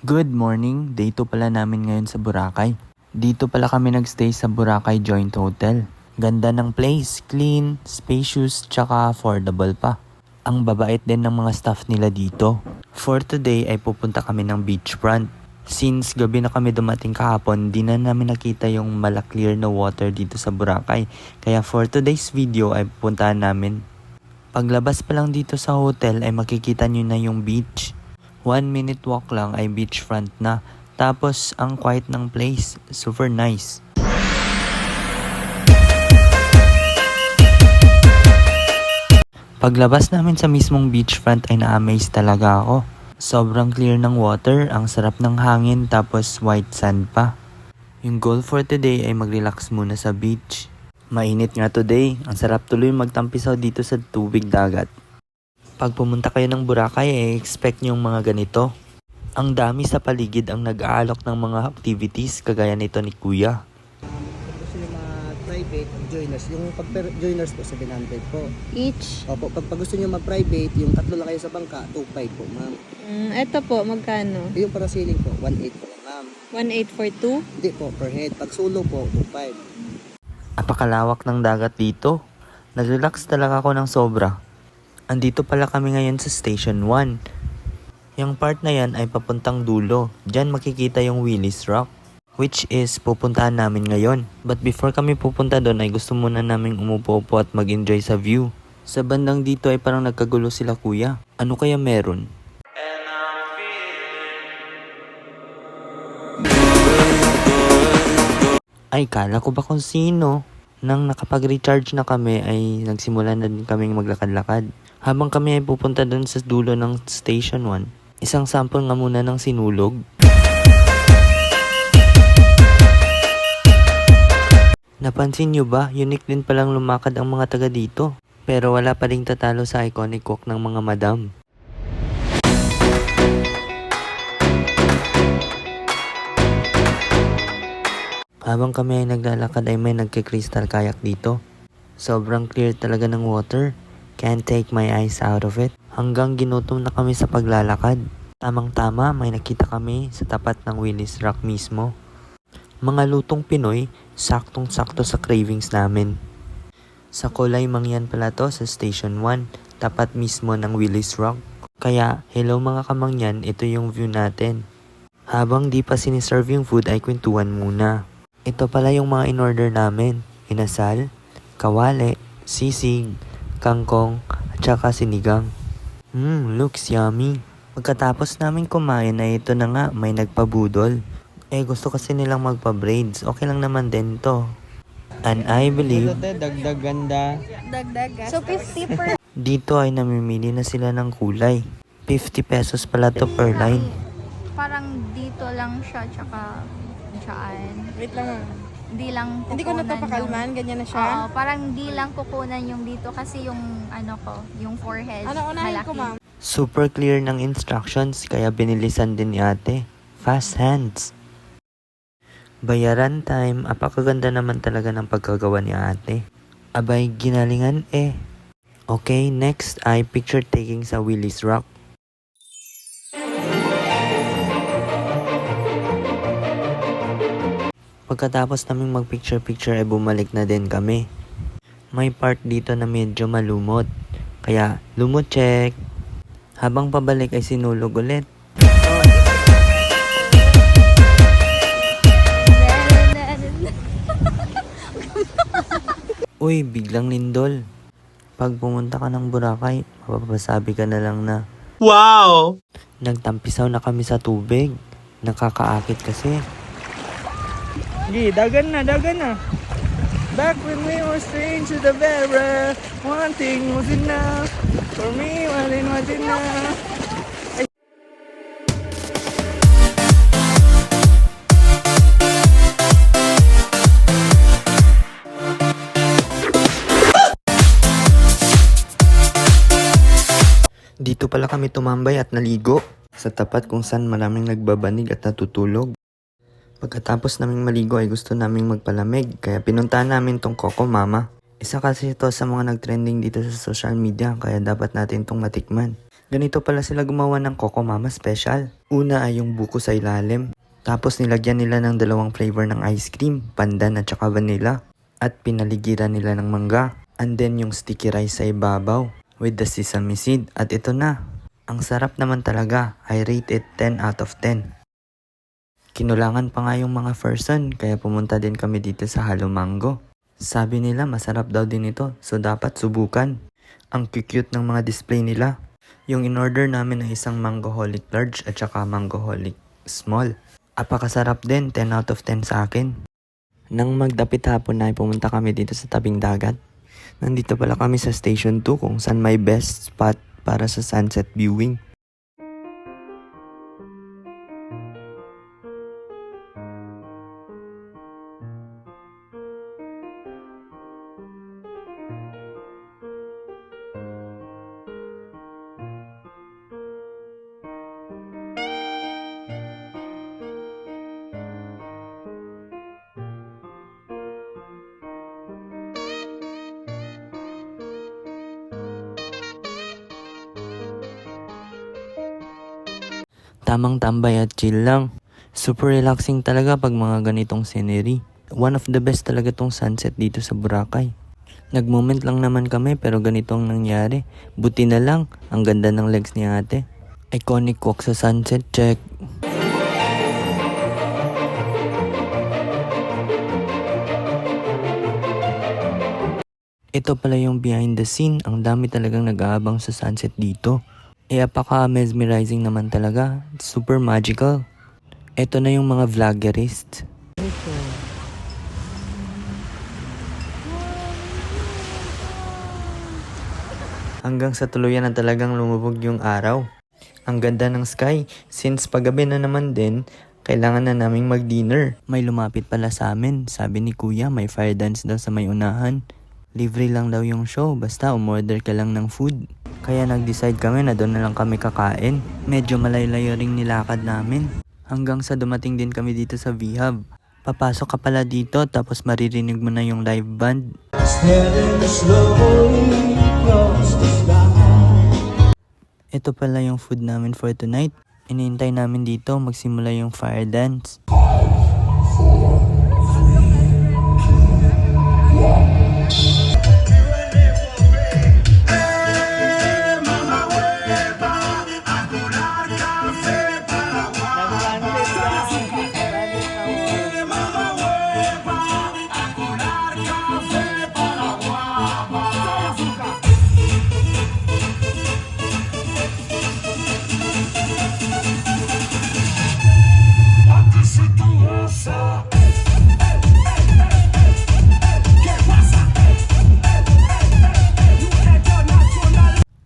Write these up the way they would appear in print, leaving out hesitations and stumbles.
Good morning, day 2 pala namin ngayon sa Boracay. Dito pala kami nagstay sa Boracay Joint Hotel. Ganda ng place, clean, spacious, tsaka affordable pa. Ang babait din ng mga staff nila dito. For today ay pupunta kami ng beachfront. Since gabi na kami dumating kahapon, di na namin nakita yung clear na water dito sa Boracay. Kaya for today's video ay pupuntahan namin. Paglabas pa lang dito sa hotel ay makikita nyo na yung beach. 1 minute walk lang ay beachfront na. Tapos ang quiet ng place, super nice. Paglabas namin sa mismong beachfront ay na-amaze talaga ako. Sobrang clear ng water, ang sarap ng hangin tapos white sand pa. Yung goal for today ay mag-relax muna sa beach. Mainit nga today, ang sarap tuloy magtampisaw dito sa tubig dagat. Pag pumunta kayo ng Boracay ay expect nyo yung mga ganito. Ang dami sa paligid ang nag-aalok ng mga activities kagaya nito ni Kuya. Gusto nyo mga private joiners, yung pag-joiners po 700 po. Each? Opo, pag gusto nyo mag-private, yung tatlo lang kayo sa bangka, 2.5 po ma'am. Ito po, magkano? Yung para ceiling po, 1.8 po ma'am. 1.8 for 2? Hindi po, per head. Pag solo po, 2.5. Apakalawak ng dagat dito. Nag-relax talaga ako ng sobra. Andito pala kami ngayon sa Station 1. Yung part na yan ay papuntang dulo. Diyan makikita yung Willis Rock, which is pupuntahan namin ngayon. But before kami pupunta doon ay gusto muna naming umupo-upo at mag-enjoy sa view. Sa bandang dito ay parang nagkagulo sila kuya. Ano kaya meron? Ay, kala ko ba kung sino? Nang nakapag-recharge na kami ay nagsimula na din kaming maglakad-lakad. Habang kami ay pupunta dun sa dulo ng Station 1, isang sample nga muna ng sinulog. Napansin nyo ba? Unique din palang lumakad ang mga taga dito. Pero wala pa ring tatalo sa iconic walk ng mga madam. Habang kami ay naglalakad ay may nagki-crystal kayak dito. Sobrang clear talaga ng water. Can't take my eyes out of it. Hanggang ginutom na kami sa paglalakad. Tamang-tama may nakita kami sa tapat ng Willis Rock mismo. Mga lutong Pinoy, saktong-sakto sa cravings namin. Sa Kulay Mangyan pala to sa Station 1, tapat mismo ng Willis Rock. Kaya, hello mga kamangyan, ito yung view natin. Habang di pa siniserve yung food ay kwentuhan muna. Ito pala yung mga in-order namin. Inasal, kawale, sisig, kangkong, at saka sinigang. Looks yummy. Pagkatapos namin kumain ay ito na nga, may nagpabudol. Gusto kasi nilang magpa-braids. Okay lang naman din to. And I believe, Dagdag ganda. Dagdagan. So 50 per... dito ay namimili na sila ng kulay. 50 pesos pala to per line. Parang dito lang siya, tsaka saan. Wait lang ah. Hindi lang kukunan. Hindi ko natapakalman, ganyan na siya. Oo, parang di lang kukunan yung dito kasi yung ano ko, yung forehead Ano unahin ko, ma'am? Super clear ng instructions kaya binilisan din ni ate. Fast hands. Bayaran time, apakaganda naman talaga ng pagkagawa ni ate. Abay, ginalingan eh. Okay, next ay picture taking sa Willis Rock. Pagkatapos naming mag-picture-picture ay bumalik na din kami. May part dito na medyo malumot. Kaya, lumot check. Habang pabalik ay sinulog ulit. Uy, biglang lindol. Pag pumunta ka ng Boracay, mapapasabi ka na lang na, wow! Nagtampisaw na kami sa tubig. Nakakaakit kasi. Dagan na. Back when we were strange to the vera, one thing was enough. For me, one thing was enough. Dito pala kami tumambay at naligo sa tapat kung saan maraming nagbabanig at natutulog. Pagkatapos naming maligo ay gusto naming magpalamig kaya pinuntahan namin tong Coco Mama. Isa kasi ito sa mga nagtrending dito sa social media kaya dapat natin tong matikman. Ganito pala sila gumawa ng Coco Mama Special. Una ay yung buko sa ilalim. Tapos nilagyan nila ng 2 flavor ng ice cream, pandan at saka vanilla. At pinaligiran nila ng mangga. And then yung sticky rice sa ibabaw with the sesame seed. At ito na. Ang sarap naman talaga. I rate it 10 out of 10. Kinulangan pa nga yung mga person kaya pumunta din kami dito sa Halo Mango. Sabi nila masarap daw din ito so dapat subukan. Ang cute ng mga display nila. Yung in-order namin ay isang Mangoholic Large at saka Mangoholic Small. Apakasarap din, 10 out of 10 sa akin. Nang magdapit hapon na ay pumunta kami dito sa tabing dagat. Nandito pala kami sa Station 2 kung saan may best spot para sa sunset viewing. Tamang tambay at chill lang. Super relaxing talaga pag mga ganitong scenery. One of the best talaga tong sunset dito sa Boracay. Nag-moment lang naman kami pero ganitong nangyari. Buti na lang, ang ganda ng legs ni ate. Iconic walk sa sunset, check. Ito pala yung behind the scene. Ang dami talagang nag-aabang sa sunset dito. Apaka-mesmerizing naman talaga. Super magical. Ito na yung mga vloggerist. Hanggang sa tuluyan na talagang lumubog yung araw. Ang ganda ng sky. Since paggabi na naman din, kailangan na naming mag-dinner. May lumapit pala sa amin. Sabi ni kuya, may fire dance daw sa may unahan. Libre lang daw yung show, basta umorder ka lang ng food. Kaya nag-decide kami na doon na lang kami kakain. Medyo malayo-layo ring nilakad namin. Hanggang sa dumating din kami dito sa V-Hub. Papasok ka pala dito tapos maririnig mo na yung live band. Ito pala yung food namin for tonight. Inihintay namin dito magsimula yung fire dance.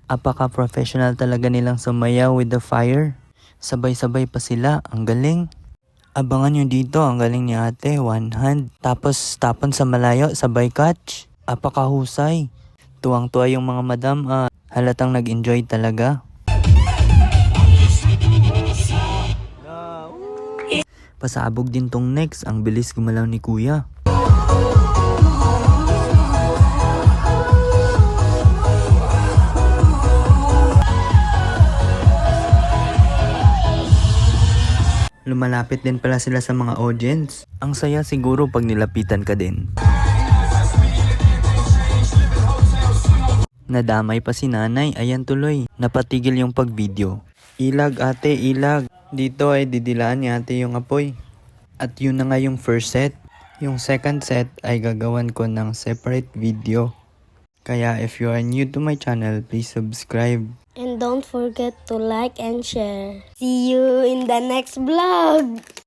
Apaka-professional talaga nilang sumayaw with the fire. Sabay-sabay pa sila, ang galing. Abangan nyo dito, ang galing ni ate, one hand. Tapos tapon sa malayo, sabay catch. Apakahusay. Tuwang-tuwa yung mga madam, halatang nag-enjoy talaga. Pasabog din tong next, ang bilis gumalaw ni kuya. Lumalapit din pala sila sa mga audience. Ang saya siguro pag nilapitan ka din. Nadamay pa si nanay, ayan tuloy. Napatigil yung pag-video. Ilag ate, ilag. Dito ay didilaan ni ate yung apoy. At yun na nga yung first set. Yung second set ay gagawan ko ng separate video. Kaya if you are new to my channel, please subscribe. And don't forget to like and share. See you in the next vlog!